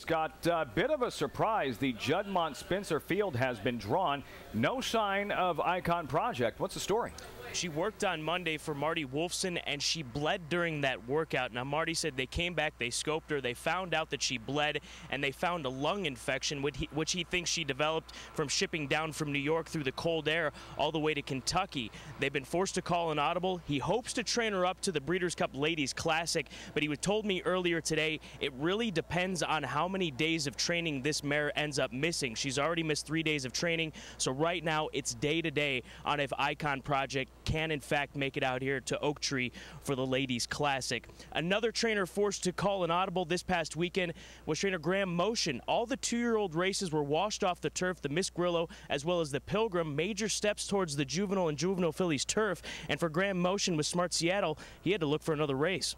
got a bit of a surprise. The Juddmonte Spencer Field has been drawn. No sign of Icon Project. What's the story? She worked on Monday for Marty Wolfson, and she bled during that workout. Now, Marty said they came back, they scoped her, they found out that she bled, and they found a lung infection, which he thinks she developed from shipping down from New York through the cold air all the way to Kentucky. They've been forced to call an audible. He hopes to train her up to the Breeders' Cup Ladies Classic, but he told me earlier today it really depends on how many days of training this mare ends up missing. She's already missed 3 days of training, so right now it's day-to-day on if Icon Project can in fact make it out here to Oak Tree for the Ladies Classic. Another trainer forced to call an audible this past weekend was trainer Graham Motion. All the 2-year-old races were washed off the turf, the Miss Grillo as well as the Pilgrim, major steps towards the juvenile and juvenile fillies turf, and for Graham Motion with Smart Seattle, he had to look for another race.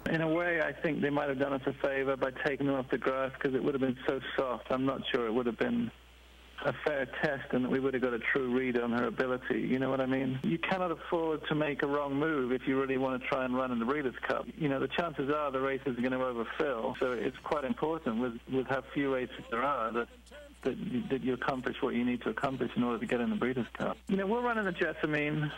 In a way, I think they might have done us a favor by taking them off the grass because it would have been so soft. I'm not sure it would have been a fair test and that we would have got a true read on her ability. You know what I mean? You cannot afford to make a wrong move if you really want to try and run in the Breeders' Cup. You know, the chances are the races are going to overfill, so it's quite important with how few races there are that you accomplish what you need to accomplish in order to get in the Breeders' Cup. You know, we're running the Jessamine.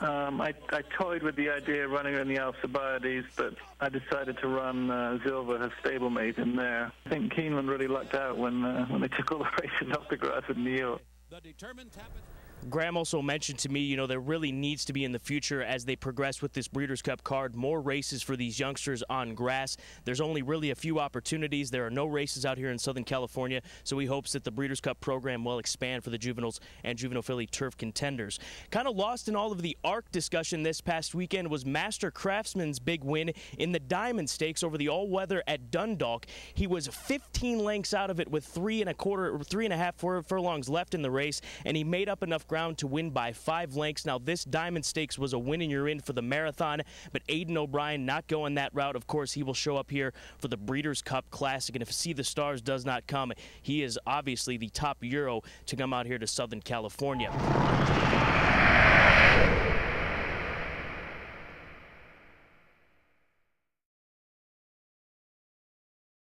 I toyed with the idea of running her in the Alcibiades, but I decided to run Zilva, her stablemate, in there. I think Keeneland really lucked out when they took all the races off the grass in New York. Graham also mentioned to me, you know, there really needs to be in the future as they progress with this Breeders' Cup card, more races for these youngsters on grass. There's only really a few opportunities. There are no races out here in Southern California, so he hopes that the Breeders' Cup program will expand for the juveniles and juvenile filly turf contenders. Kind of lost in all of the ARC discussion this past weekend was Master Craftsman's big win in the Diamond Stakes over the all-weather at Dundalk. He was 15 lengths out of it with 3.5 furlongs left in the race, and he made up enough ground to win by 5 lengths. Now, this Diamond Stakes was a win and you're in for the marathon, but Aidan O'Brien not going that route. Of course, he will show up here for the Breeders' Cup Classic, and if See the Stars does not come, he is obviously the top Euro to come out here to Southern California.